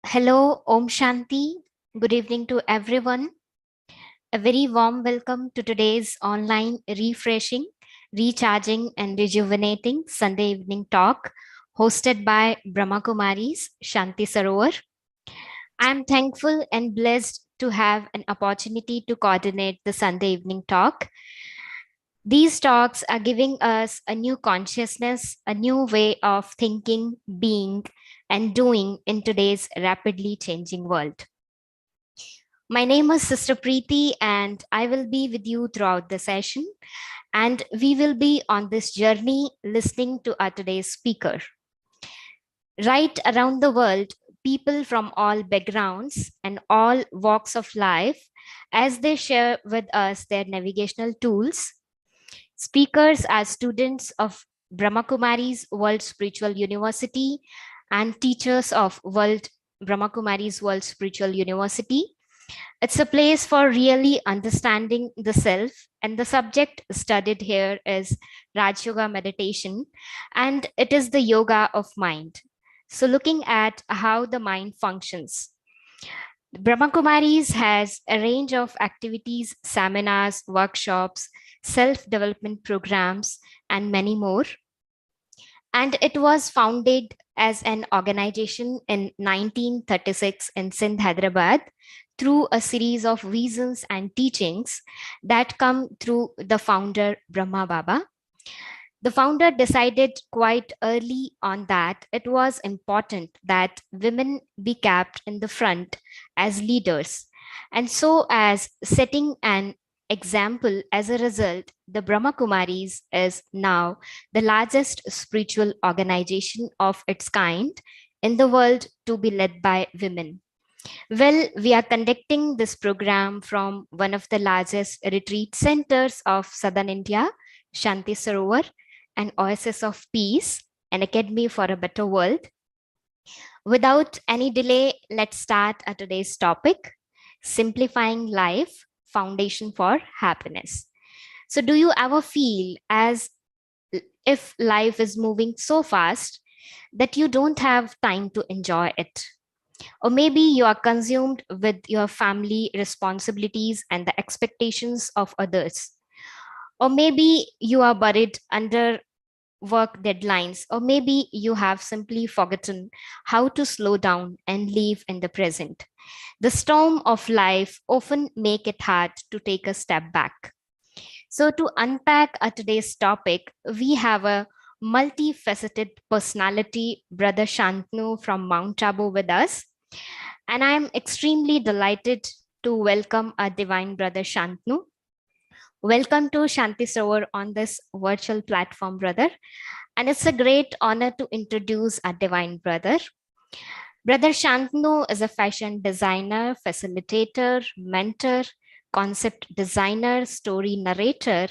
Hello, Om Shanti. Good evening to everyone. A very warm welcome to today's online refreshing, recharging, and rejuvenating Sunday evening talk hosted by Brahma Kumaris Shanti Sarovar. I am thankful and blessed to have an opportunity to coordinate the Sunday evening talk. These talks are giving us a new consciousness, a new way of thinking, being, and doing in today's rapidly changing world. My name is Sister Preeti, and I will be with you throughout the session. And we will be on this journey listening to our today's speaker. Right around the world, people from all backgrounds and all walks of life, as they share with us their navigational tools. Speakers are students of Brahma Kumari's World Spiritual University and teachers of Brahma Kumari's World Spiritual University. It's a place for really understanding the self, and the subject studied here is Raj Yoga meditation, and it is the yoga of mind. So, looking at how the mind functions. Brahma Kumaris has a range of activities, seminars, workshops, self development programs, and many more. And it was founded as an organization in 1936 in Sindh, Hyderabad, through a series of reasons and teachings that come through the founder, Brahma Baba. The founder decided quite early on that it was important that women be kept in the front as leaders. And so, as setting an example, as a result, the Brahma Kumaris is now the largest spiritual organization of its kind in the world to be led by women. Well, we are conducting this program from one of the largest retreat centers of southern India, Shanti Sarovar, an oasis of peace, an academy for a better world. Without any delay, let's start today's topic, simplifying life, foundation for happiness. So, do you ever feel as if life is moving so fast that you don't have time to enjoy it? Or maybe you are consumed with your family responsibilities and the expectations of others. Or maybe you are buried under work deadlines, or maybe you have simply forgotten how to slow down and live in the present. The storm of life often make it hard to take a step back. So to unpack today's topic, we have a multifaceted personality, Brother Shantanu from Mount Abu with us. And I am extremely delighted to welcome our divine brother Shantanu. Welcome to Shanti Sarovar on this virtual platform, brother. And it's a great honor to introduce our divine brother. Brother Shantanu is a fashion designer, facilitator, mentor, concept designer, story narrator,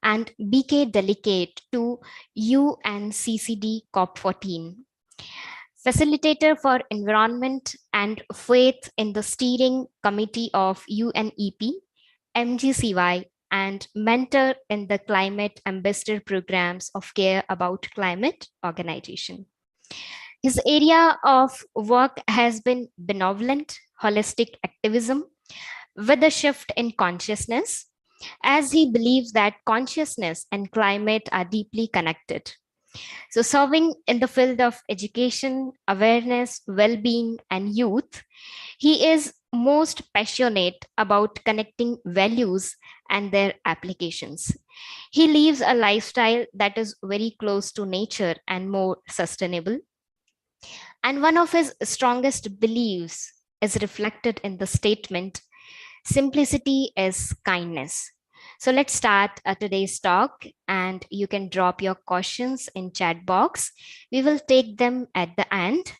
and BK delegate to UNCCD COP14. Facilitator for Environment and Faith in the Steering Committee of UNEP, MGCY, and mentor in the Climate Ambassador Programs of Care About Climate organization. His area of work has been benevolent, holistic activism with a shift in consciousness, as he believes that consciousness and climate are deeply connected. So, serving in the field of education, awareness, well being, and youth, he is most passionate about connecting values and their applications. He lives a lifestyle that is very close to nature and more sustainable. And one of his strongest beliefs is reflected in the statement simplicity is kindness. So let's start today's talk, and you can drop your questions in chat box. We will take them at the end.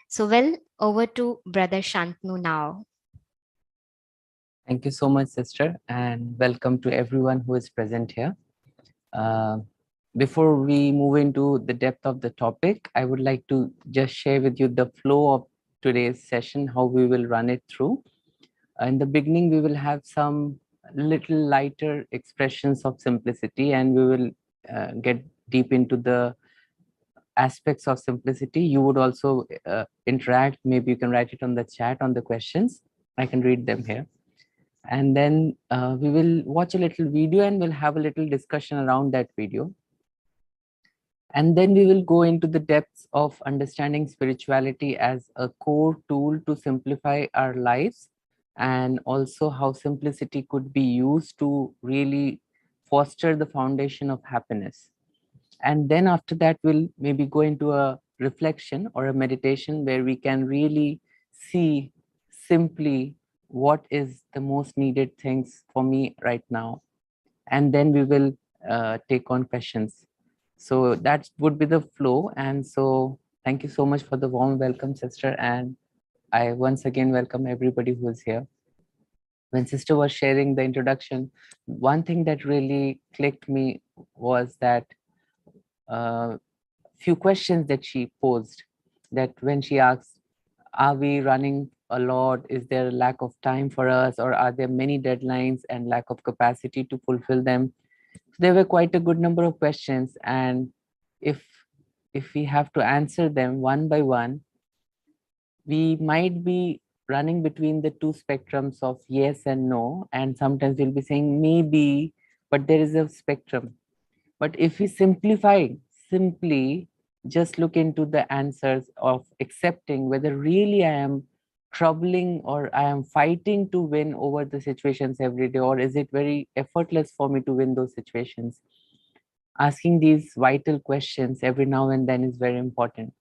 So well, over to Brother Shantanu now. Thank you so much, sister, and welcome to everyone who is present here. Before we move into the depth of the topic, I would like to just share with you the flow of today's session, how we will run it through. In the beginning, we will have some little lighter expressions of simplicity, and we will get deep into the aspects of simplicity. You would also interact. Maybe you can write it on the chat on the questions. I can read them here. And then we will watch a little video and we'll have a little discussion around that video. And then we will go into the depths of understanding spirituality as a core tool to simplify our lives, and also how simplicity could be used to really foster the foundation of happiness. And then after that, we'll maybe go into a reflection or a meditation where we can really see simply what is the most needed things for me right now. And then we will take on questions. So that would be the flow. And so thank you so much for the warm welcome, sister. And I once again welcome everybody who is here. When sister was sharing the introduction, one thing that really clicked me was that few questions that she posed, that when she asked, are we running a lot? Is there a lack of time for us? Or are there many deadlines and lack of capacity to fulfill them? There were quite a good number of questions, and if we have to answer them one by one, we might be running between the two spectrums of yes and no, and sometimes we'll be saying maybe, but there is a spectrum. But if we simply just look into the answers of accepting whether really I am troubling or I am fighting to win over the situations every day, or is it very effortless for me to win those situations? Asking these vital questions every now and then is very important.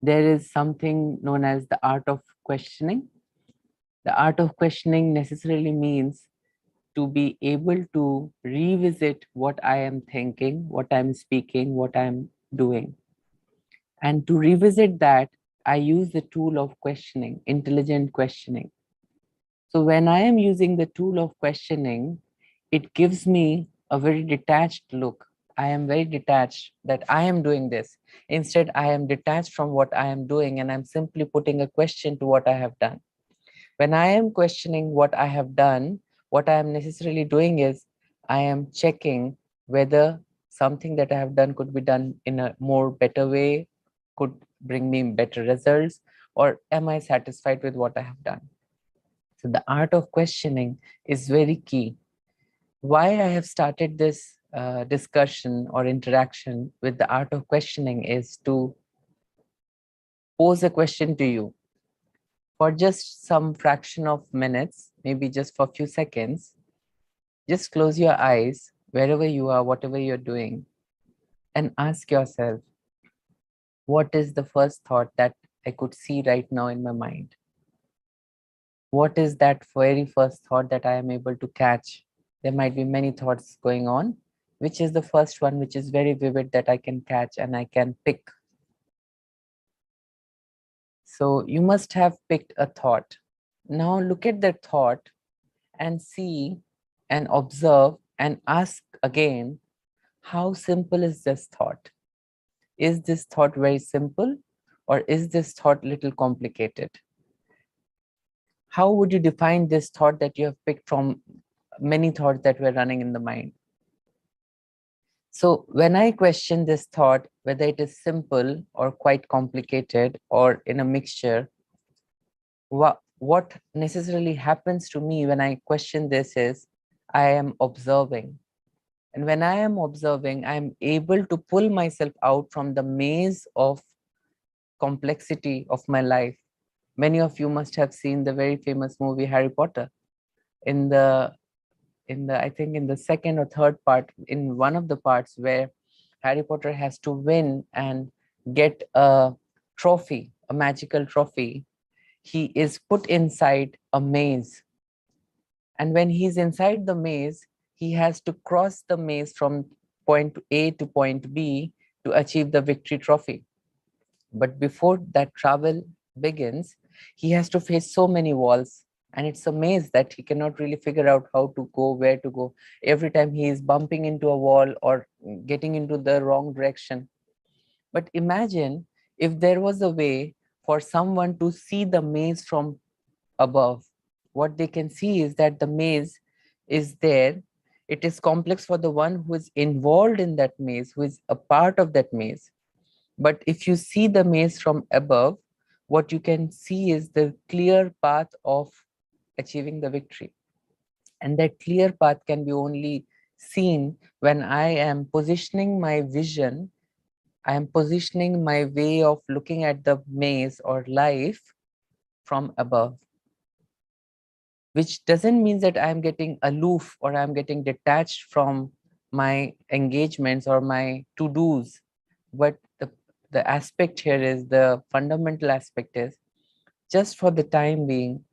There is something known as the art of questioning. The art of questioning necessarily means to be able to revisit what I am thinking, what I'm speaking, what I'm doing. And to revisit that, I use the tool of questioning, intelligent questioning. So when I am using the tool of questioning, it gives me a very detached look. I am very detached that I am doing this. Instead, I am detached from what I am doing and I'm simply putting a question to what I have done. When I am questioning what I have done, what I am necessarily doing is I am checking whether something that I have done could be done in a more better way, could bring me better results, or am I satisfied with what I have done? So the art of questioning is very key. Why I have started this discussion or interaction with the art of questioning is to pose a question to you for just some fraction of minutes, maybe just for a few seconds. Just close your eyes wherever you are, whatever you're doing, and ask yourself, what is the first thought that I could see right now in my mind? What is that very first thought that I am able to catch? There might be many thoughts going on. Which is the first one which is very vivid that I can catch and I can pick? So you must have picked a thought. Now look at that thought and see and observe and ask again, how simple is this thought? Is this thought very simple, or is this thought little complicated? How would you define this thought that you have picked from many thoughts that were running in the mind? So when I question this thought, whether it is simple or quite complicated or in a mixture, what necessarily happens to me when I question this is I am observing. And when I am observing, I'm able to pull myself out from the maze of complexity of my life. Many of you must have seen the very famous movie Harry Potter. In the I think in the second or third part, in one of the parts where Harry Potter has to win and get a trophy, a magical trophy, he is put inside a maze. And when he's inside the maze, he has to cross the maze from point A to point B to achieve the victory trophy. But before that travel begins, he has to face so many walls. And it's a maze that he cannot really figure out how to go, where to go. Every time he is bumping into a wall or getting into the wrong direction. But imagine if there was a way for someone to see the maze from above. What they can see is that the maze is there. It is complex for the one who is involved in that maze, who is a part of that maze. But if you see the maze from above, what you can see is the clear path of achieving the victory. And that clear path can be only seen when I am positioning my vision, I am positioning my way of looking at the maze or life from above, which doesn't mean that I'm getting aloof or I'm getting detached from my engagements or my to-dos. But the aspect here is, the fundamental aspect is, just for the time being,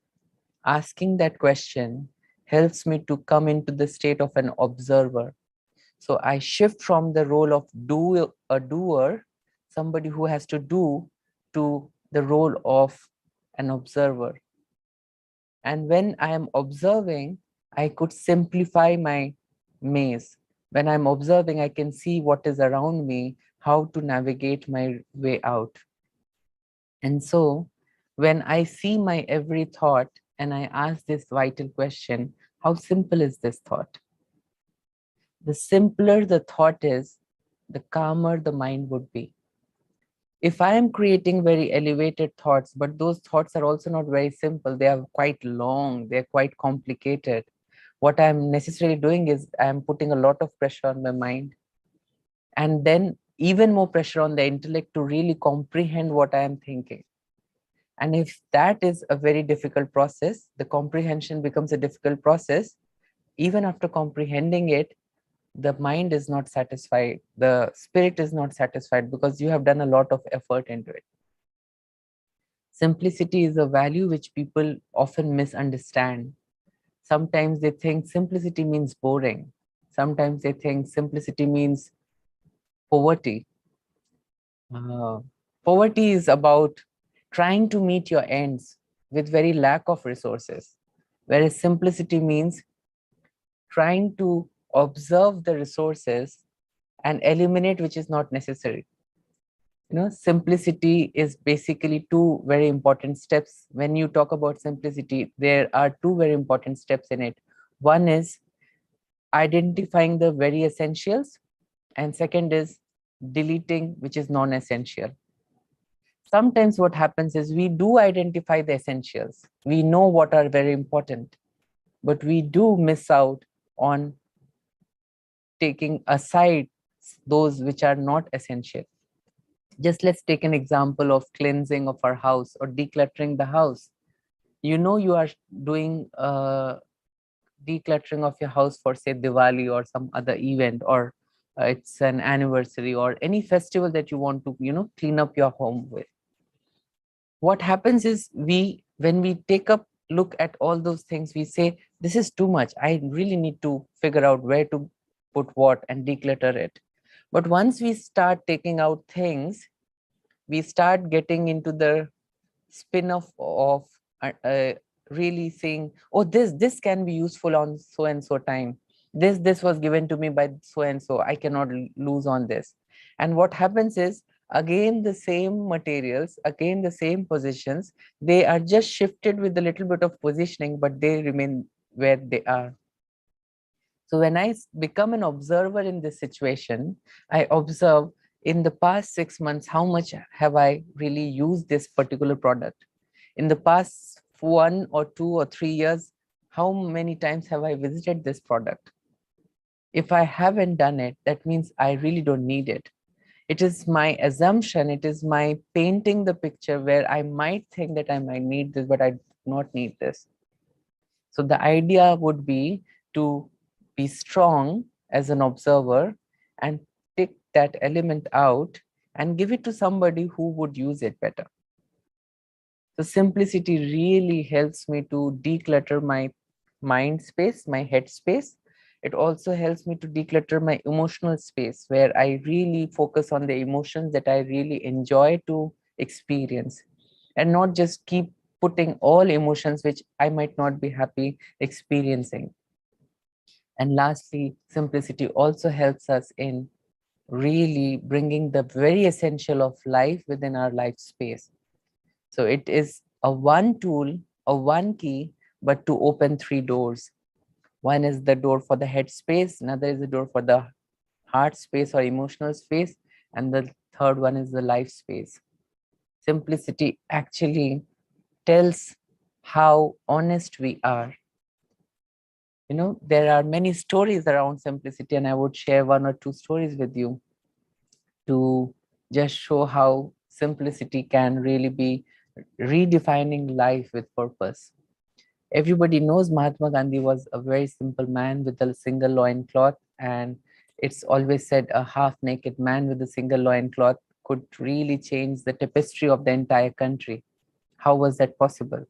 asking that question helps me to come into the state of an observer. So I shift from the role of a doer, somebody who has to do, to the role of an observer. And when I am observing, I could simplify my maze. When I'm observing, I can see what is around me, how to navigate my way out. And so when I see my every thought and I ask this vital question, how simple is this thought? The simpler the thought is, the calmer the mind would be. If I am creating very elevated thoughts, but those thoughts are also not very simple, they are quite long, they're quite complicated, what I'm necessarily doing is I'm putting a lot of pressure on my mind, and then even more pressure on the intellect to really comprehend what I am thinking. And if that is a very difficult process, the comprehension becomes a difficult process. Even after comprehending it, the mind is not satisfied, the spirit is not satisfied, because you have done a lot of effort into it. Simplicity is a value which people often misunderstand. Sometimes they think simplicity means boring. Sometimes they think simplicity means poverty. Uh, Poverty is about trying to meet your ends with very lack of resources, whereas simplicity means trying to observe the resources and eliminate which is not necessary. Simplicity is basically two very important steps. When you talk about simplicity, there are two very important steps in it. One is identifying the very essentials, and second is deleting which is non-essential. Sometimes what happens is we do identify the essentials, we know what are very important, but we do miss out on taking aside those which are not essential. Just let's take an example of cleansing of our house or decluttering the house. You are doing decluttering of your house for, say, Diwali or some other event, or it's an anniversary or any festival that you want to clean up your home with. What happens is, when we take up look at all those things, we say, this is too much, I really need to figure out where to put what and declutter it. But once we start taking out things, we start getting into the spin-off of really saying, oh, this can be useful on so and so time, this was given to me by so and so, I cannot lose on this. And what happens is, again the same materials, again the same positions, they are just shifted with a little bit of positioning, but they remain where they are. So when I become an observer in this situation, I observe, in the past 6 months, how much have I really used this particular product? In the past 1 or 2 or 3 years, how many times have I visited this product? If I haven't done it, that means I really don't need it. It is my assumption, it is my painting the picture where I might think that I might need this, but I do not need this. So the idea would be to be strong as an observer and take that element out and give it to somebody who would use it better. So simplicity really helps me to declutter my mind space, my head space. It also helps me to declutter my emotional space, where I really focus on the emotions that I really enjoy to experience, and not just keep putting all emotions which I might not be happy experiencing. And lastly, simplicity also helps us in really bringing the very essential of life within our life space. So it is a one tool, a one key, but to open three doors. One is the door for the head space, another is the door for the heart space or emotional space, and the third one is the life space. Simplicity actually tells how honest we are. You know, there are many stories around simplicity, and I would share one or two stories with you to just show how simplicity can really be redefining life with purpose. Everybody knows Mahatma Gandhi was a very simple man with a single loincloth, and it's always said a half naked man with a single loincloth could really change the tapestry of the entire country. How was that possible?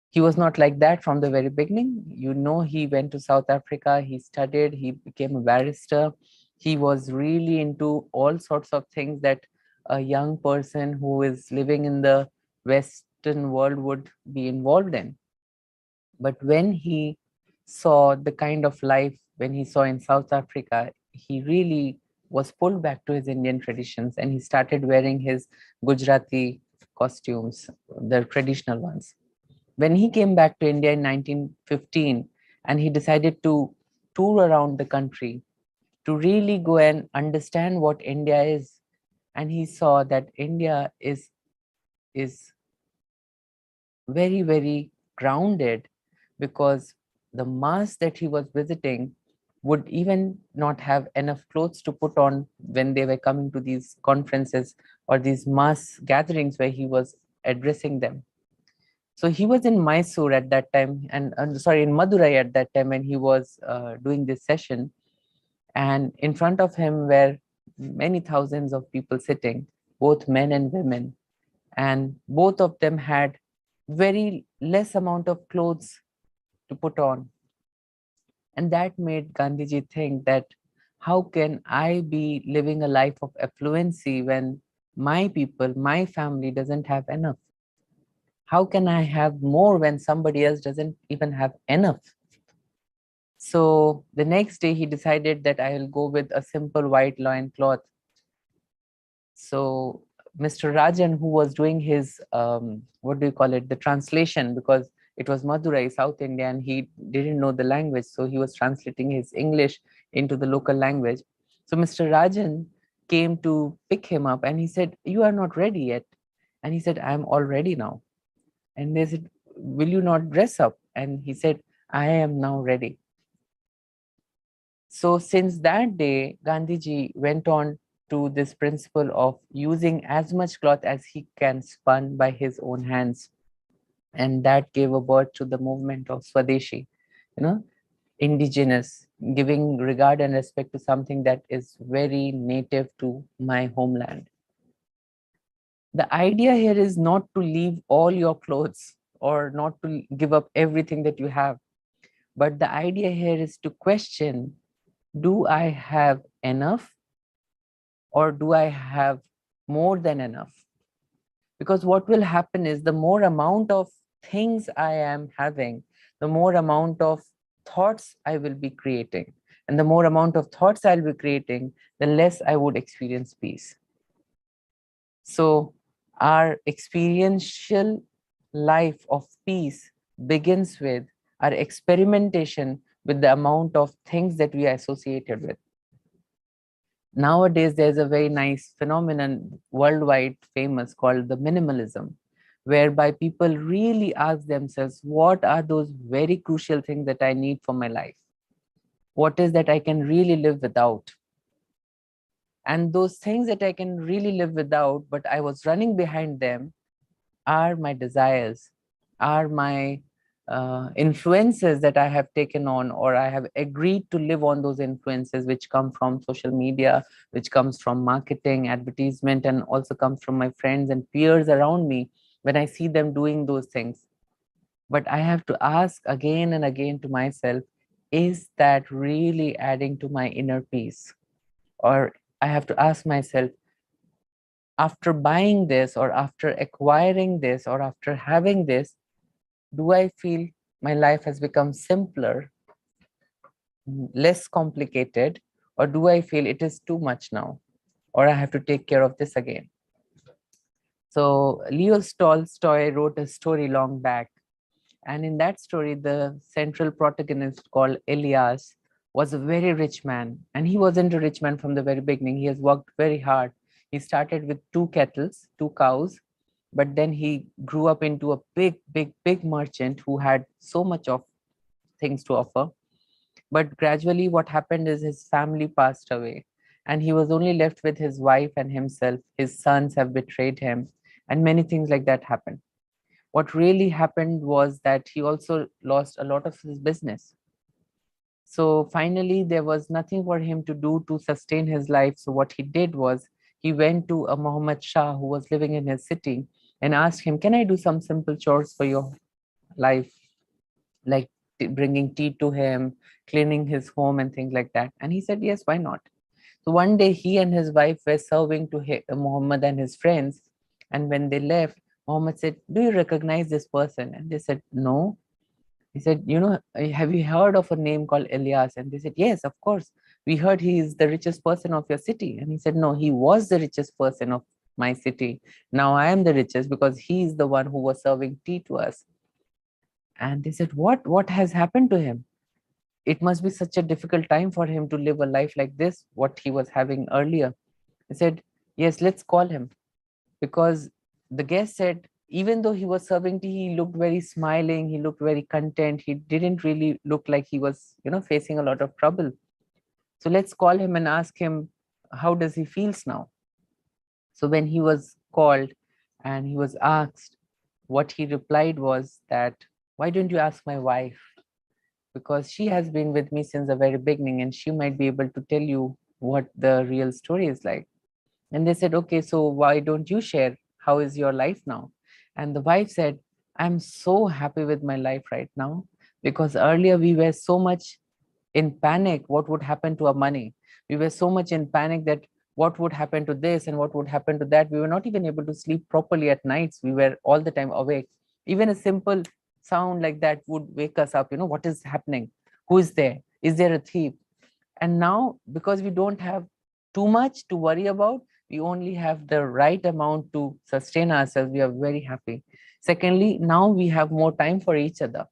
He was not like that from the very beginning. You know, he went to South Africa, he studied, he became a barrister. He was really into all sorts of things that a young person who is living in the Western world would be involved in. But when he saw the kind of life when he saw in South Africa, he really was pulled back to his Indian traditions, and he started wearing his Gujarati costumes, the traditional ones. When he came back to India in 1915, and he decided to tour around the country to really go and understand what India is, and he saw that India is very, very grounded, because the mass that he was visiting would even not have enough clothes to put on when they were coming to these conferences or these mass gatherings where he was addressing them. So he was in Mysore at that time, and sorry, in Madurai at that time when he was doing this session. And in front of him were many thousands of people sitting, both men and women, and both of them had very less amount of clothes to put on. And that made Gandhiji think that how can I be living a life of affluency when my people, my family doesn't have enough? How can I have more when somebody else doesn't even have enough? So the next day he decided that I will go with a simple white loin cloth. So Mr. Rajan, who was doing his what do you call it, the translation, because it was Madurai, South India, and he didn't know the language, so he was translating his English into the local language. So Mr. Rajan came to pick him up, and he said, "You are not ready yet." And he said, "I am all ready now." And they said, "Will you not dress up?" And he said, "I am now ready." So since that day, Gandhiji went on to this principle of using as much cloth as he can spun by his own hands. And that gave a birth to the movement of Swadeshi, you know, indigenous, giving regard and respect to something that is very native to my homeland. The idea here is not to leave all your clothes or not to give up everything that you have, but the idea here is to question, do I have enough or do I have more than enough? Because what will happen is the more amount of things I am having, the more amount of thoughts I will be creating. And the more amount of thoughts I'll be creating, the less I would experience peace. So our experiential life of peace begins with our experimentation with the amount of things that we are associated with. Nowadays, there's a very nice phenomenon worldwide famous called the minimalism, whereby people really ask themselves, what are those very crucial things that I need for my life? What is that I can really live without? And those things that I can really live without, but I was running behind them, are my desires, are my influences that I have taken on, or I have agreed to live on those influences, which come from social media, which comes from marketing, advertisement, and also comes from my friends and peers around me when I see them doing those things. But I have to ask again and again to myself, is that really adding to my inner peace? Or I have to ask myself, after buying this or after acquiring this or after having this, do I feel my life has become simpler, less complicated, or do I feel it is too much now, or I have to take care of this again? So Leo Tolstoy wrote a story long back, And in that story, the central protagonist called Elias was a very rich man. And he wasn't a rich man from the very beginning. He has worked very hard. He started with two kettles, two cows, but then he grew up into a big, big, big merchant who had so much of things to offer. But gradually, what happened is his family passed away, and he was only left with his wife and himself. His sons have betrayed him, and many things like that happened. What really happened was that he also lost a lot of his business. So finally, there was nothing for him to do to sustain his life. So what he did was he went to a Muhammad Shah who was living in his city and asked him, "Can I do some simple chores for your life?" Like bringing tea to him, cleaning his home, and things like that. And he said, "Yes, why not?" So one day he and his wife were serving to Muhammad and his friends. And when they left, Muhammad said, "Do you recognize this person?" And they said, "No." He said, "Have you heard of a name called Elias?" And they said, "Yes, of course. We heard he is the richest person of your city." And he said, "No, he was the richest person of my city. Now I am the richest because he is the one who was serving tea to us." And they said, What has happened to him? It must be such a difficult time for him to live a life like this, what he was having earlier. He said, "Yes, let's call him." Because the guest said, even though he was serving tea, he looked very smiling, he looked very content. He didn't really look like he was, facing a lot of trouble. So let's call him and ask him, how does he feels now? So when he was called and he was asked, what he replied was that, "Why don't you ask my wife? Because she has been with me since the very beginning and she might be able to tell you what the real story is like." And they said, "Okay, so why don't you share? How is your life now?" And the wife said, "I'm so happy with my life right now because earlier we were so much in panic what would happen to our money. We were so much in panic that what would happen to this and what would happen to that. We were not even able to sleep properly at nights. We were all the time awake. Even a simple sound like that would wake us up. What is happening? Who is there? Is there a thief?" And now, because we don't have too much to worry about, we only have the right amount to sustain ourselves. We are very happy. Secondly, now we have more time for each other.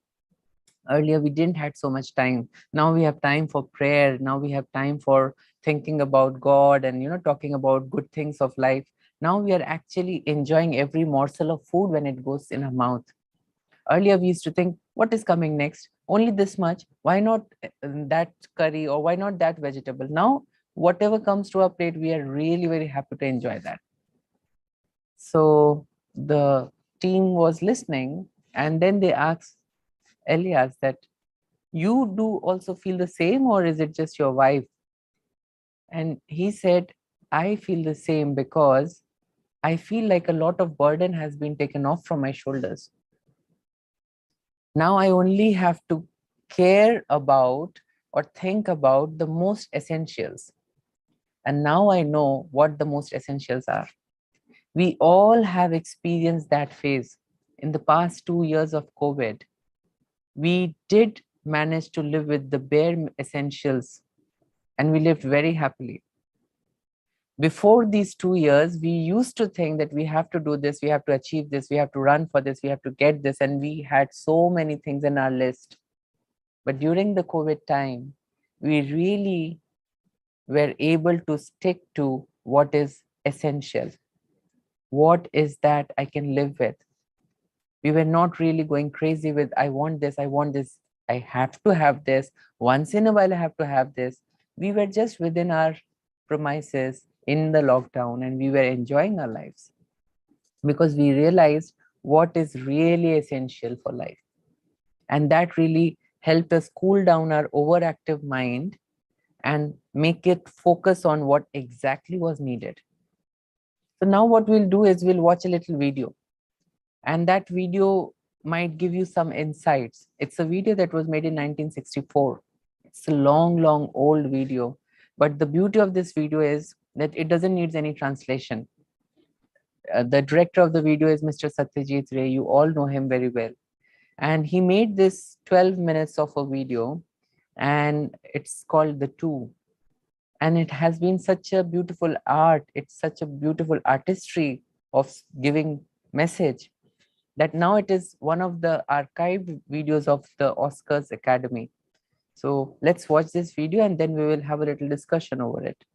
Earlier we didn't had so much time. Now we have time for prayer. Now we have time for thinking about God and talking about good things of life. Now we are actually enjoying every morsel of food when it goes in our mouth. Earlier we used to think, what is coming next? Only this much. Why not that curry, or why not that vegetable? Now whatever comes to our plate, we are really very happy to enjoy that. So the team was listening, and then they asked Elias that, "You do also feel the same, or is it just your wife?" And he said, "I feel the same because I feel like a lot of burden has been taken off from my shoulders. Now I only have to care about or think about the most essentials. And now I know what the most essentials are." We all have experienced that phase. In the past 2 years of COVID, we did manage to live with the bare essentials, and we lived very happily. Before these 2 years, we used to think that we have to do this, we have to achieve this, we have to run for this, we have to get this, and we had so many things in our list. But during the COVID time, we really were able to stick to what is essential. What is that I can live with? We were not really going crazy with, I want this, I want this, I have to have this, once in a while I have to have this. We were just within our premises in the lockdown, and we were enjoying our lives because we realized what is really essential for life. And that really helped us cool down our overactive mind and make it focus on what exactly was needed. So now what we'll do is we'll watch a little video, and that video might give you some insights. It's a video that was made in 1964. It's a long, long old video. But the beauty of this video is that it doesn't need any translation. The director of the video is Mr. Satyajit Ray. You all know him very well. And he made this 12 minutes of a video, and it's called The Two. And it has been such a beautiful art. It's such a beautiful artistry of giving message that now it is one of the archived videos of the Oscars Academy. So let's watch this video and then we will have a little discussion over it.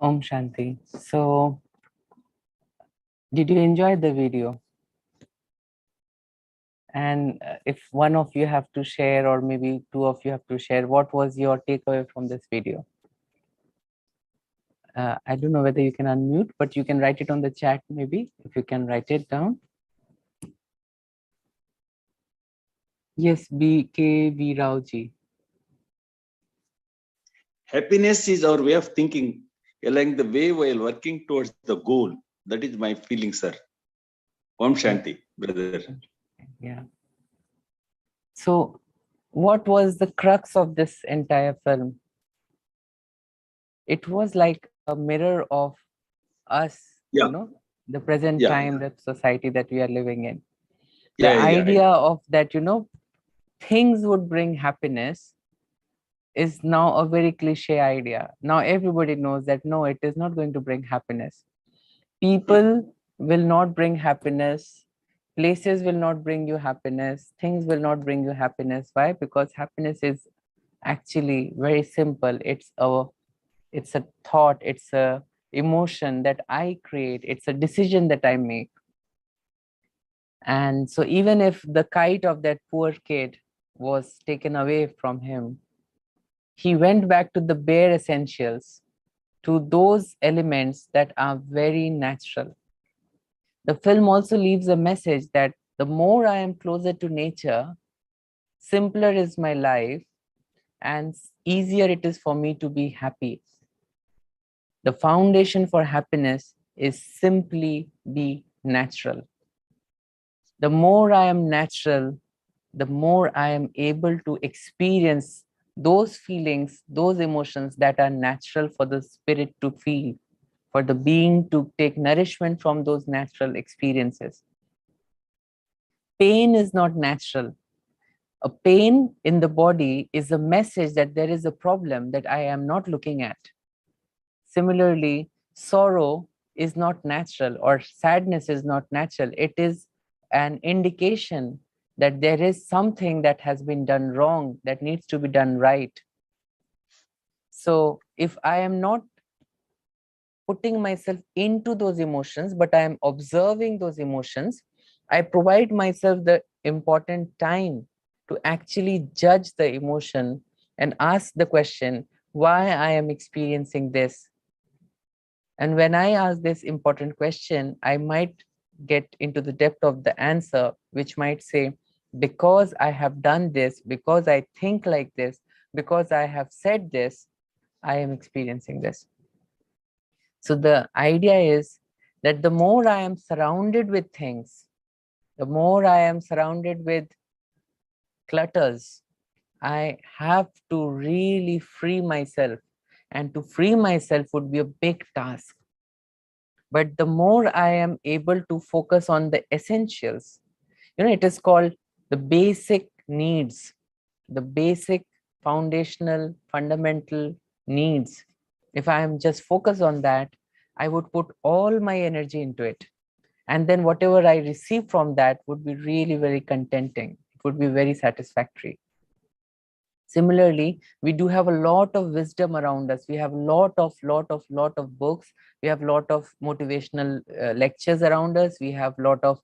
Om Shanti. So, did you enjoy the video? And if one of you have to share, or maybe two of you have to share, what was your takeaway from this video? I don't know whether you can unmute, but you can write it on the chat, maybe, if you can write it down. Yes, BKV Raoji. Happiness is our way of thinking along the way while working towards the goal. That is my feeling, sir. Om Shanti, brother. Yeah. So, what was the crux of this entire film? It was like a mirror of us, Yeah. the present time, the society that we are living in. The idea of that, things would bring happiness is now a very cliche idea. Now everybody knows that no, it is not going to bring happiness. People will not bring happiness. Places will not bring you happiness. Things will not bring you happiness. Why? Because happiness is actually very simple. It's a thought, it's a emotion that I create, it's a decision that I make. And so even if the kite of that poor kid was taken away from him, he went back to the bare essentials, to those elements that are very natural. The film also leaves a message that the more I am closer to nature, simpler is my life and easier it is for me to be happy. The foundation for happiness is simply be natural. The more I am natural, the more I am able to experience those feelings, those emotions that are natural for the spirit to feel, for the being to take nourishment from those natural experiences. Pain is not natural. A pain in the body is a message that there is a problem that I am not looking at. Similarly, sorrow is not natural, or sadness is not natural. It is an indication that there is something that has been done wrong that needs to be done right. So if I am not putting myself into those emotions, but I am observing those emotions, I provide myself the important time to actually judge the emotion and ask the question, why I am experiencing this. And when I ask this important question, I might get into the depth of the answer, which might say, because I have done this, because I think like this, because I have said this, I am experiencing this. So the idea is that the more I am surrounded with things, the more I am surrounded with clutters, I have to really free myself. And to free myself would be a big task. But the more I am able to focus on the essentials, it is called the basic needs, the basic foundational, fundamental needs. If I am just focused on that, I would put all my energy into it. And then whatever I receive from that would be really very contenting. It would be very satisfactory. Similarly, we do have a lot of wisdom around us. We have a lot of books. We have a lot of motivational lectures around us. We have a lot of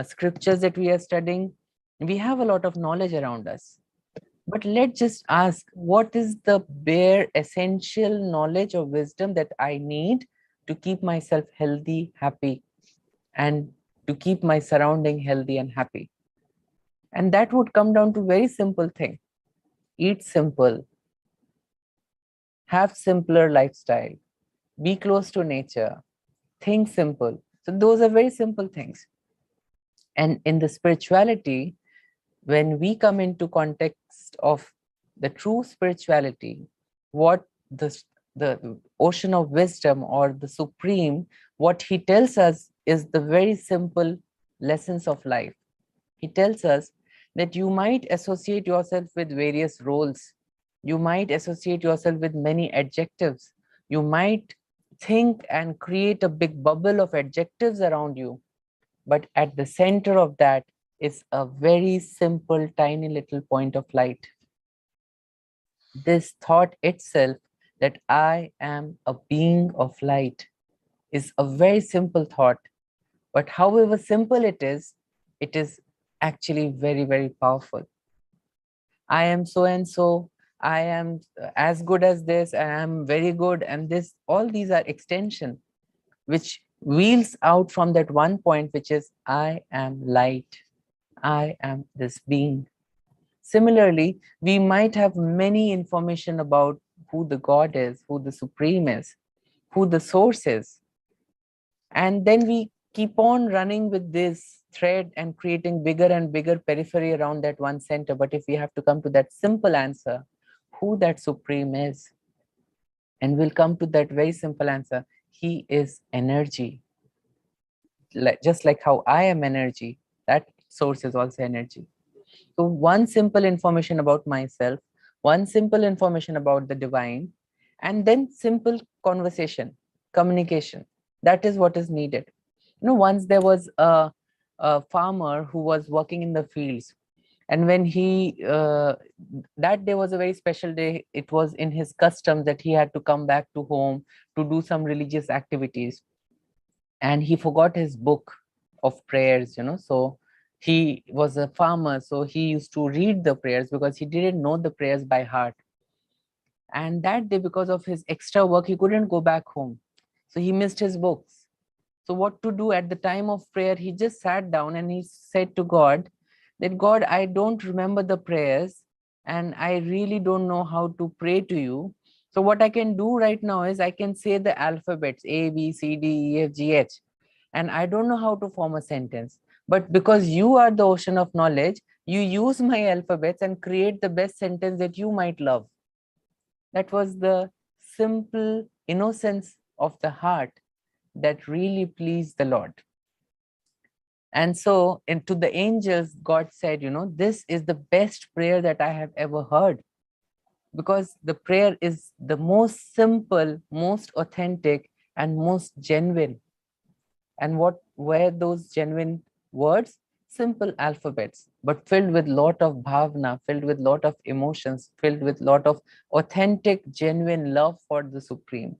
scriptures that we are studying. We have a lot of knowledge around us. But let's just ask, what is the bare essential knowledge or wisdom that I need to keep myself healthy, happy, and to keep my surrounding healthy and happy? And that would come down to very simple thing. Eat simple, have simpler lifestyle, be close to nature, think simple. So those are very simple things. And in the spirituality, when we come into context of the true spirituality, what the ocean of wisdom or the supreme, what he tells us is the very simple lessons of life. He tells us that you might associate yourself with various roles. You might associate yourself with many adjectives. You might think and create a big bubble of adjectives around you. But at the center of that is a very simple, tiny little point of light. This thought itself that I am a being of light is a very simple thought, but however simple it is actually very, very powerful. I am so and so, I am as good as this, and I'm very good, and this, all these are extension which wheels out from that one point, which is I am light, I am this being. Similarly, we might have many information about who the God is, who the Supreme is, who the source is. And then we keep on running with this thread and creating bigger and bigger periphery around that one center. But if we have to come to that simple answer, who that Supreme is, and we'll come to that very simple answer, he is energy. Just like how I am energy, that source is also energy. So one simple information about myself, one simple information about the divine, and then simple conversation, communication. That is what is needed. Once there was a farmer who was working in the fields, and when he that day was a very special day. It was in his custom that he had to come back to home to do some religious activities, and he forgot his book of prayers. So he was a farmer, so he used to read the prayers because he didn't know the prayers by heart. And that day, because of his extra work, he couldn't go back home, so he missed his books. So what to do at the time of prayer? He just sat down and he said to God that, God, I don't remember the prayers and I really don't know how to pray to you. So what I can do right now is I can say the alphabets A, B, C, D, E, F, G, H, and I don't know how to form a sentence. But because you are the ocean of knowledge, you use my alphabets and create the best sentence that you might love. That was the simple innocence of the heart that really pleased the Lord. And so, to the angels, God said, this is the best prayer that I have ever heard, because the prayer is the most simple, most authentic, and most genuine. And what were those genuine words? Simple alphabets, but filled with lot of bhavna, filled with lot of emotions, filled with lot of authentic, genuine love for the Supreme.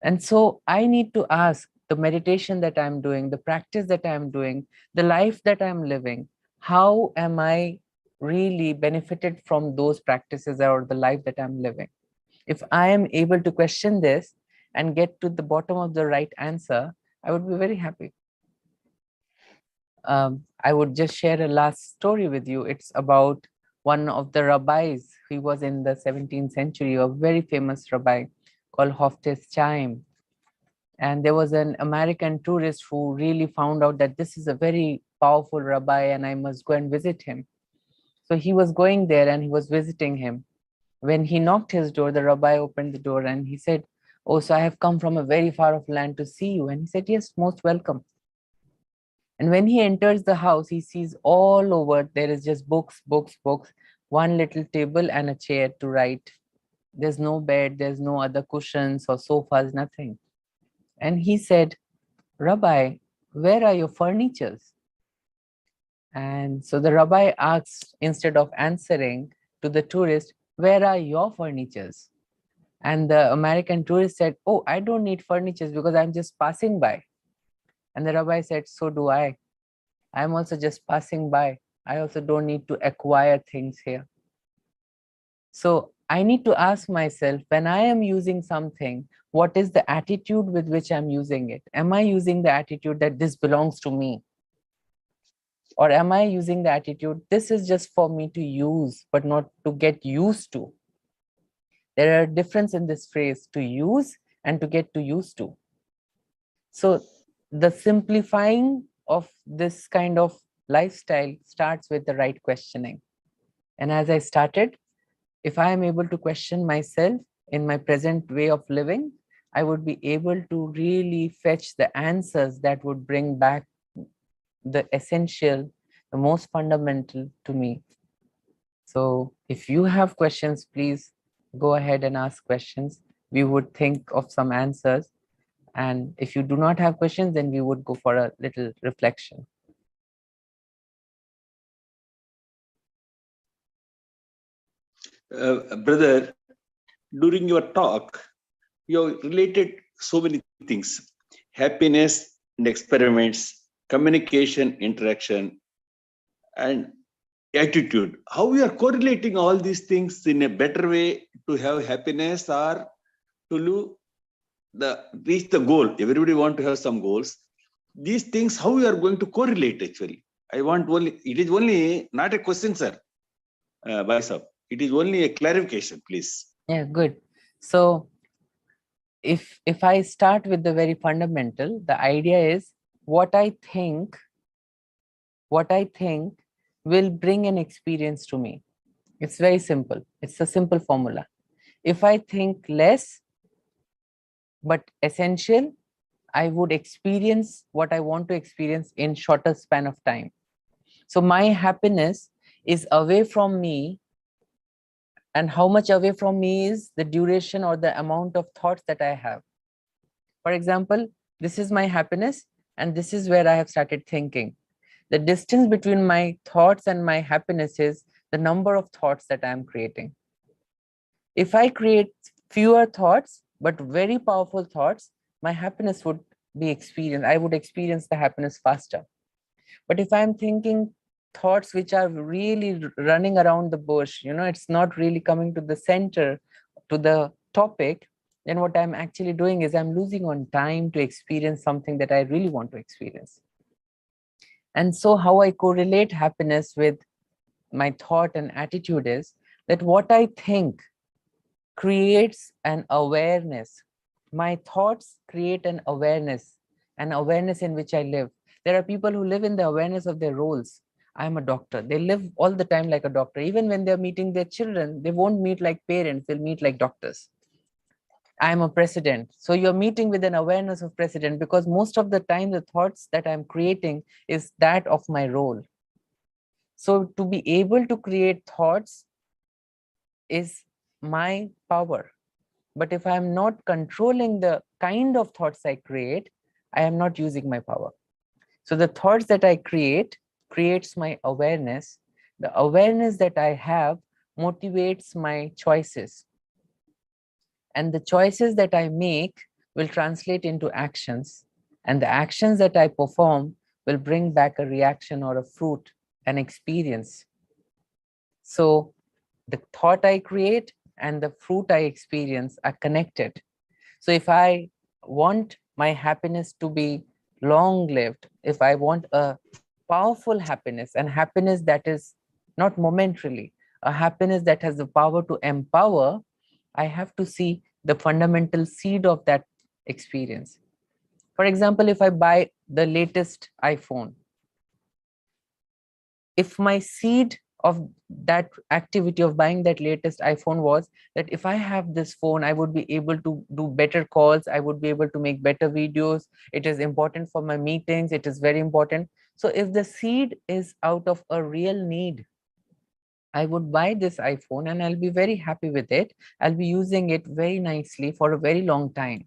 And so I need to ask, the meditation that I'm doing, the practice that I'm doing, the life that I'm living, how am I really benefited from those practices or the life that I'm living? If I am able to question this and get to the bottom of the right answer, I would be very happy. I would just share a last story with you. It's about one of the rabbis. He was in the 17th century, a very famous rabbi called Hoftes Chaim. And there was an American tourist who really found out that this is a very powerful rabbi and I must go and visit him. So he was going there and he was visiting him. When he knocked his door, the rabbi opened the door and he said, "Oh, so I have come from a very far off land to see you." And he said, "Yes, most welcome." And when he enters the house, he sees all over there is just books, books, books, one little table and a chair to write. There's no bed, there's no other cushions or sofas, nothing. And he said, "Rabbi, where are your furnitures?" And so the rabbi asked, instead of answering to the tourist, "Where are your furnitures?" And the American tourist said, "Oh, I don't need furnitures because I'm just passing by." And the rabbi said, "So do I. I'm also just passing by. I also don't need to acquire things here." So I need to ask myself, when I am using something, what is the attitude with which I'm using it? Am I using the attitude that this belongs to me? Or am I using the attitude, this is just for me to use, but not to get used to? There are a difference in this phrase, to use and to get to used to. So the simplifying of this kind of lifestyle starts with the right questioning. And as I started, if I am able to question myself in my present way of living, I would be able to really fetch the answers that would bring back the essential, the most fundamental to me. So if you have questions, please go ahead and ask questions. We would think of some answers. And if you do not have questions, then we would go for a little reflection. Brother, during your talk, you have related so many things: happiness and experiments, communication, interaction, and attitude. How we are correlating all these things in a better way to have happiness or to reach the goal. Everybody want to have some goals. These things, how we are going to correlate actually. I want only, it is only not a question, sir. Bhaisab. It is only a clarification, please. Yeah, good. So if I start with the very fundamental, the idea is what I think will bring an experience to me. It's very simple. It's a simple formula. If I think less but essential, I would experience what I want to experience in shorter span of time. So my happiness is away from me, and how much away from me is the duration or the amount of thoughts that I have. For example, this is my happiness, and this is where I have started thinking. The distance between my thoughts and my happiness is the number of thoughts that I am creating. If I create fewer thoughts, but very powerful thoughts, my happiness would be experienced. I would experience the happiness faster. But if I'm thinking thoughts which are really running around the bush, it's not really coming to the center, to the topic, then what I'm actually doing is I'm losing on time to experience something that I really want to experience. And so how I correlate happiness with my thought and attitude is that what I think creates an awareness. My thoughts create an awareness in which I live. There are people who live in the awareness of their roles. I'm a doctor. They live all the time like a doctor. Even when they're meeting their children, they won't meet like parents, they'll meet like doctors. I'm a president. So you're meeting with an awareness of president, because most of the time the thoughts that I'm creating is that of my role. So to be able to create thoughts is my power. But if I'm not controlling the kind of thoughts I create, I am not using my power. So the thoughts that I creates my awareness. The awareness that I have motivates my choices. And the choices that I make will translate into actions. And the actions that I perform will bring back a reaction or a fruit, an experience. So the thought I create and the fruit I experience are connected. So if I want my happiness to be long-lived, if I want a powerful happiness, and happiness that is not momentarily, a happiness that has the power to empower, I have to see the fundamental seed of that experience. For example, if I buy the latest iPhone, if my seed of that activity of buying that latest iPhone was that if I have this phone, I would be able to do better calls, I would be able to make better videos, it is important for my meetings, it is very important. So if the seed is out of a real need, I would buy this iPhone and I'll be very happy with it. I'll be using it very nicely for a very long time.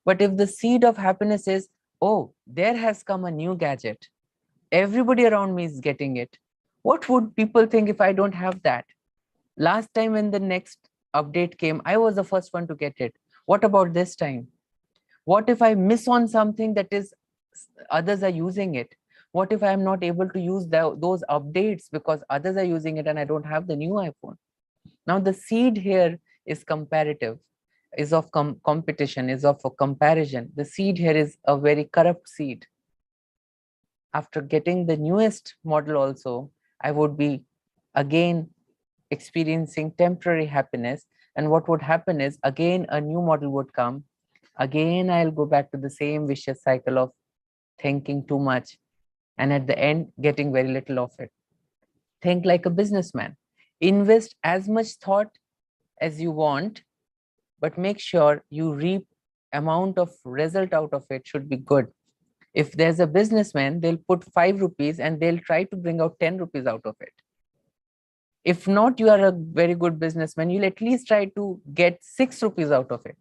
But if the seed of happiness is, oh, there has come a new gadget, everybody around me is getting it, what would people think if I don't have that? Last time when the next update came, I was the first one to get it. What about this time? What if I miss on something that is others are using it? What if I'm not able to use those updates because others are using it and I don't have the new iPhone? Now the seed here is comparative, is of competition, is of a comparison. The seed here is a very corrupt seed. After getting the newest model also, I would be again experiencing temporary happiness. And what would happen is, again, a new model would come. Again, I'll go back to the same vicious cycle of thinking too much. And at the end, getting very little of it. Think like a businessman. Invest as much thought as you want, but make sure you reap amount of result out of it should be good. If there's a businessman, they'll put 5 rupees and they'll try to bring out 10 rupees out of it. If not, you are a very good businessman, you'll at least try to get 6 rupees out of it.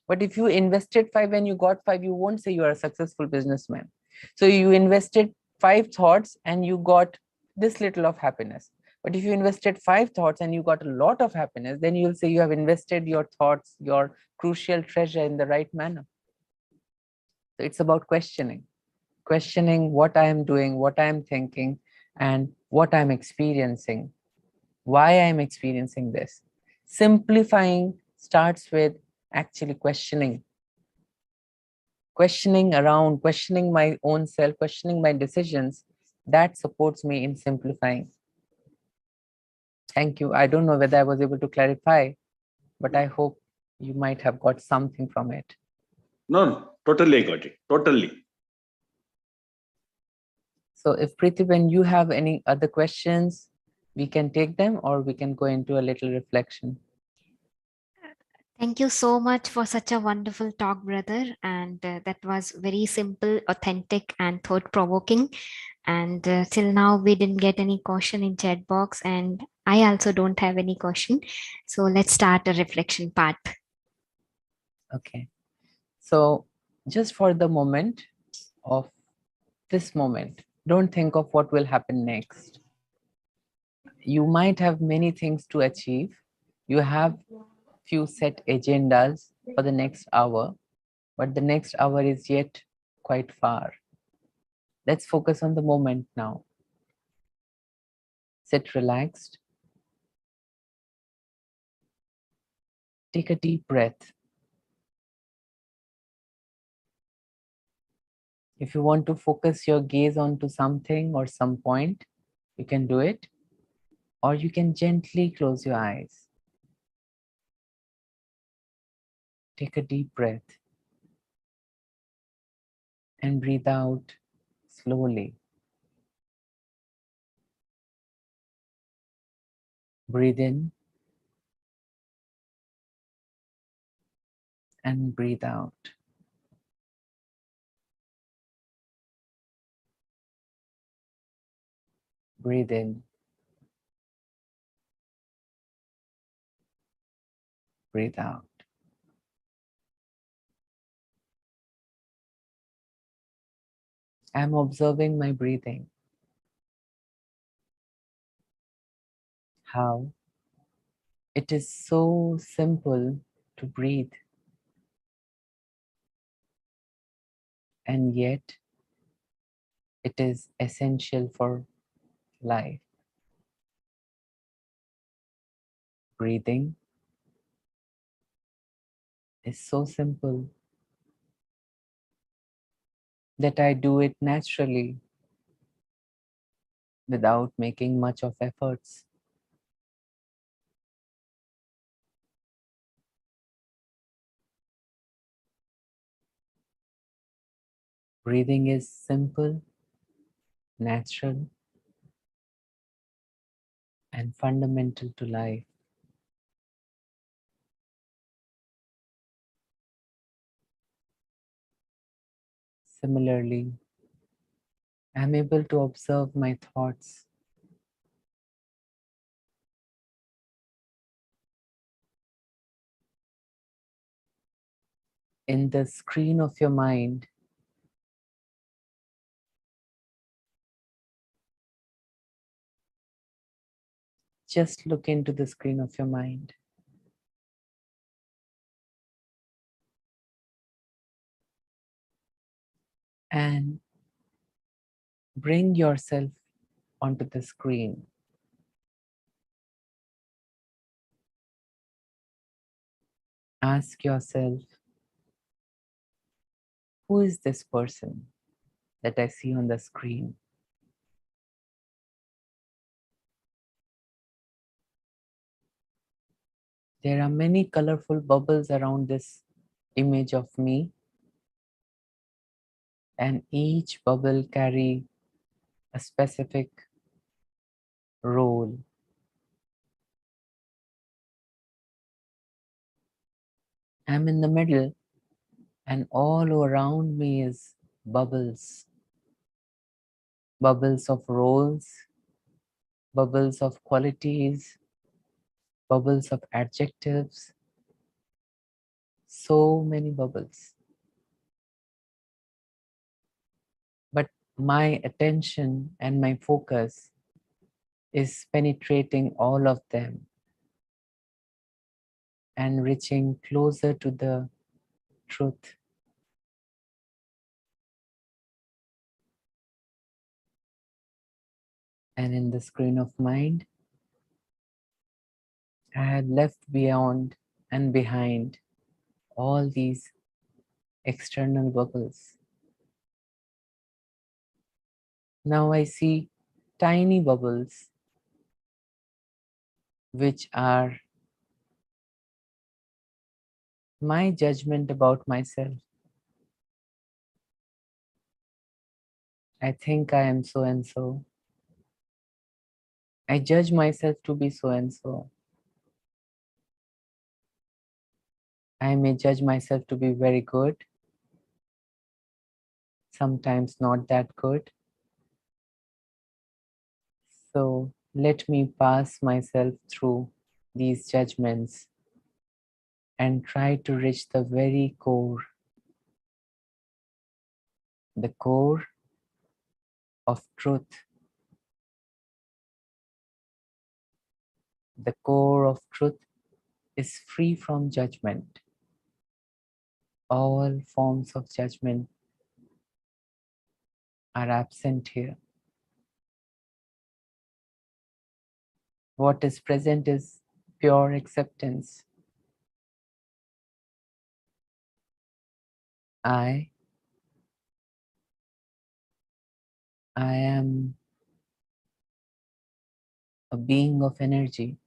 But if you invested 5 and you got 5, you won't say you are a successful businessman. So you invested 5 thoughts and you got this little of happiness. But if you invested 5 thoughts and you got a lot of happiness, then you'll say you have invested your thoughts, your crucial treasure, in the right manner. So it's about questioning what I am doing, what I am thinking, and what I'm experiencing, why I'm experiencing this. Simplifying starts with actually questioning around, questioning my own self, questioning my decisions. That supports me in simplifying. Thank you. I don't know whether I was able to clarify, but I hope you might have got something from it. No, totally I got it. Totally. So if Preeti, when you have any other questions, we can take them, or we can go into a little reflection. Thank you so much for such a wonderful talk, brother. And that was very simple, authentic, and thought provoking. And till now, we didn't get any question in chat box, and I also don't have any question. So let's start a reflection part. Okay. So just for the moment of this moment, don't think of what will happen next. You might have many things to achieve. You have few set agendas for the next hour, but the next hour is yet quite far. Let's focus on the moment now. Sit relaxed. Take a deep breath. If you want to focus your gaze onto something or some point, you can do it, or you can gently close your eyes. Take a deep breath and breathe out slowly. Breathe in and breathe out. Breathe in. Breathe out. I'm observing my breathing. How it is so simple to breathe, and yet it is essential for life. Breathing is so simple that I do it naturally without making much of efforts. Breathing is simple, natural, and fundamental to life. Similarly, I'm able to observe my thoughts. In the screen of your mind, just look into the screen of your mind. And bring yourself onto the screen. Ask yourself, who is this person that I see on the screen? There are many colorful bubbles around this image of me, and each bubble carry a specific role. I'm in the middle, and all around me is bubbles. Bubbles of roles, bubbles of qualities, bubbles of adjectives. So many bubbles. But my attention and my focus is penetrating all of them and reaching closer to the truth. And in the screen of mind, I had left beyond and behind all these external bubbles. Now I see tiny bubbles which are my judgment about myself. I think I am so and so. I judge myself to be so and so. I may judge myself to be very good, sometimes not that good. So let me pass myself through these judgments and try to reach the core of truth. The core of truth is free from judgment. All forms of judgment are absent here. What is present is pure acceptance. I am a being of energy,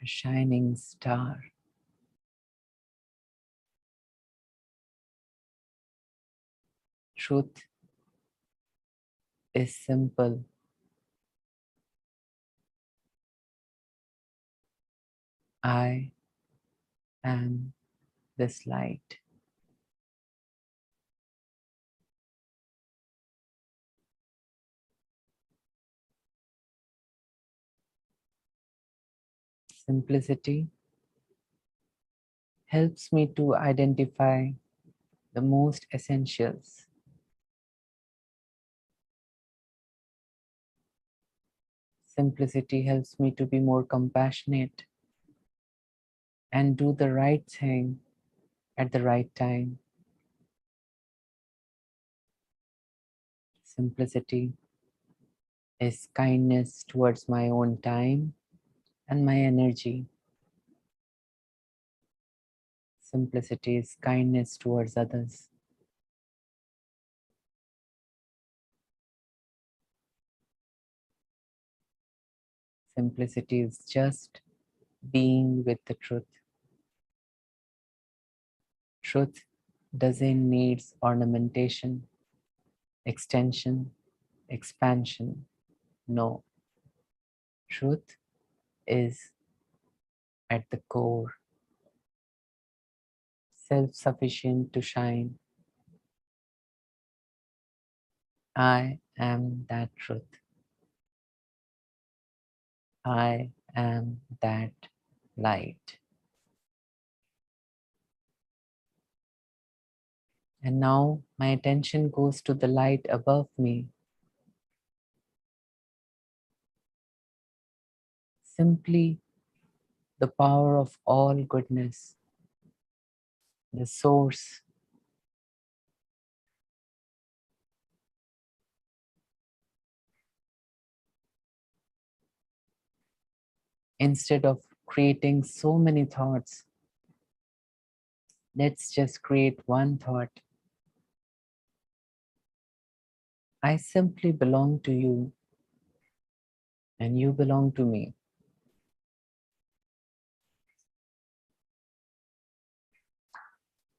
a shining star. Truth is simple. I am this light. Simplicity helps me to identify the most essentials. Simplicity helps me to be more compassionate and do the right thing at the right time. Simplicity is kindness towards my own time and my energy. Simplicity is kindness towards others. Simplicity is just being with the truth. Truth doesn't need ornamentation, extension, expansion. No, truth is at the core, self-sufficient to shine. I am that truth. I am that light. And now my attention goes to the light above me. Simply the power of all goodness, the source. Instead of creating so many thoughts, let's just create one thought. I simply belong to you, and you belong to me.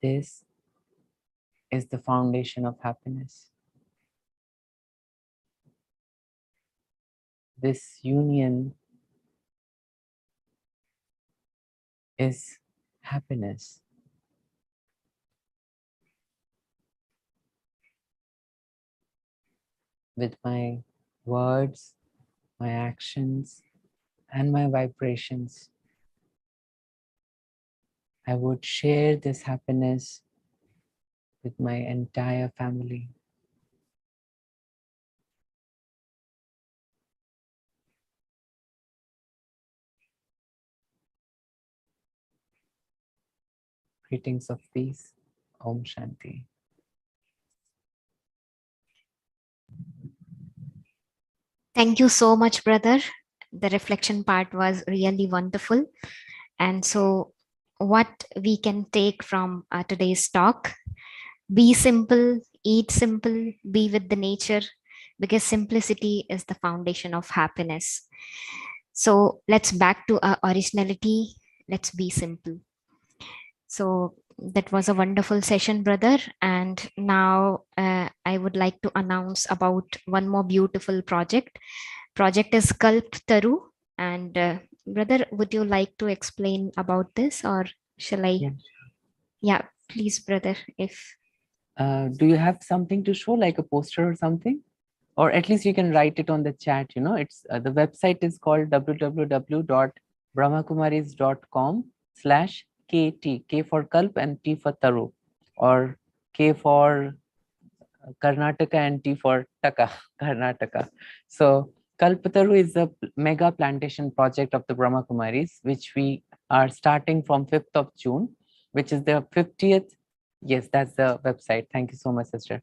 This is the foundation of happiness. This union is happiness. With my words, my actions, and my vibrations, I would share this happiness with my entire family. Greetings of peace. Om Shanti. Thank you so much, brother. The reflection part was really wonderful. And so, what we can take from today's talk: be simple, eat simple, be with the nature, because simplicity is the foundation of happiness. So, let's back to our originality. Let's be simple. So, that was a wonderful session, brother. And now I would like to announce about one more beautiful project. Project is Kalp Taru. And brother, would you like to explain about this, or shall I? Yeah. Yeah, please, brother. If Do you have something to show, like a poster or something? Or at least you can write it on the chat. It's the website is called www.brahmakumaris.com/KT, K for Kalp and T for Taru, or K for Karnataka and T for Taka, Karnataka. So Kalpataru is a mega plantation project of the Brahma Kumaris, which we are starting from 5th of June, which is the 50th. Yes, that's the website. Thank you so much, sister.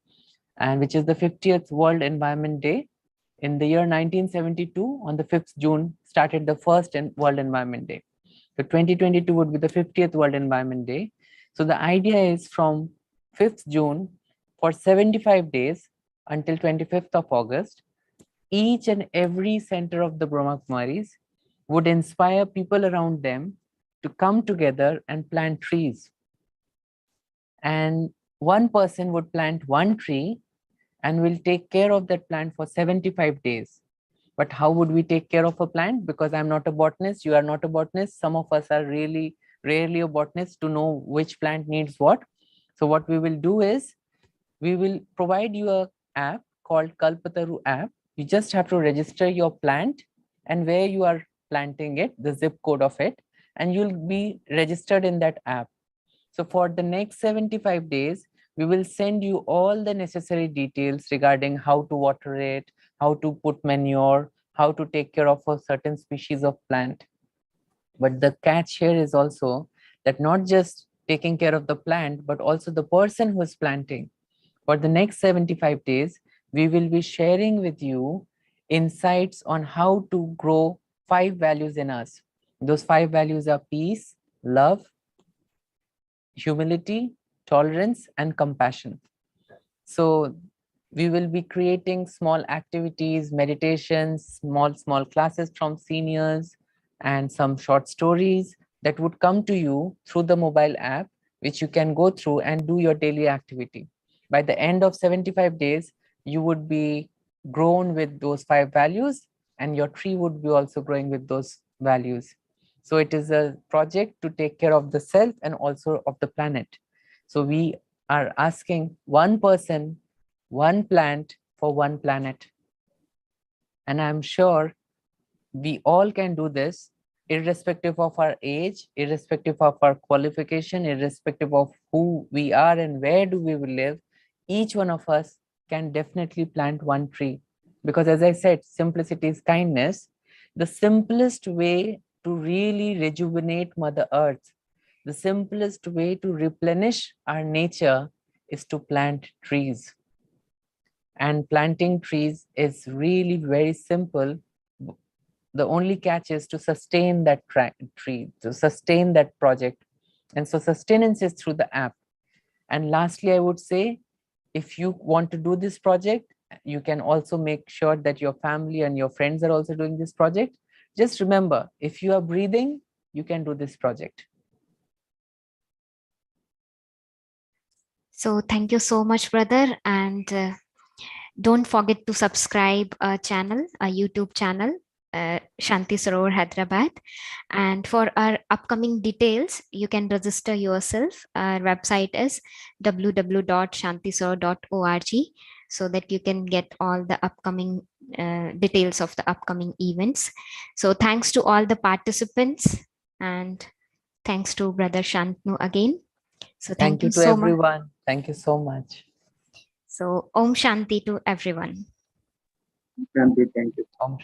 And which is the 50th World Environment Day. In the year 1972, on the 5th June, started the first World Environment Day. So 2022 would be the 50th World Environment Day. So the idea is from 5th June for 75 days until 25th of August, each and every center of the Brahma Kumaris would inspire people around them to come together and plant trees. And one person would plant one tree and will take care of that plant for 75 days. But how would we take care of a plant? Because I'm not a botanist, you are not a botanist. Some of us are really rarely a botanist to know which plant needs what. So what we will do is, we will provide you an app called Kalpataru app. You just have to register your plant and where you are planting it, the zip code of it, and you'll be registered in that app. So for the next 75 days, we will send you all the necessary details regarding how to water it, how to put manure, how to take care of a certain species of plant. But the catch here is also that not just taking care of the plant, but also the person who is planting. For the next 75 days, we will be sharing with you insights on how to grow 5 values in us. Those 5 values are peace, love, humility, tolerance, and compassion. So we will be creating small activities, meditations, small classes from seniors, and some short stories that would come to you through the mobile app, which you can go through and do your daily activity. By the end of 75 days, you would be grown with those 5 values, and your tree would be also growing with those values. So it is a project to take care of the self and also of the planet. So we are asking one person, one plant for one planet. And I'm sure we all can do this, irrespective of our age, irrespective of our qualification, irrespective of who we are and where do we live. Each one of us can definitely plant one tree. Because as I said, simplicity is kindness. The simplest way to really rejuvenate Mother Earth, the simplest way to replenish our nature is to plant trees. And planting trees is really very simple. The only catch is to sustain that tree, to sustain that project. And so sustenance is through the app. And lastly, I would say, if you want to do this project, you can also make sure that your family and your friends are also doing this project. Just remember, if you are breathing, you can do this project. so, thank you so much, brother, and don't forget to subscribe our channel, our YouTube channel, Shanti Sarovar Hyderabad. And for our upcoming details, you can register yourself. Our website is www.shantisarovar.org, so that you can get all the upcoming details of the upcoming events. So thanks to all the participants, and thanks to Brother Shantanu again. So thank you to so much. everyone. Thank you so much. So Om Shanti to everyone. Shanti, thank you. Om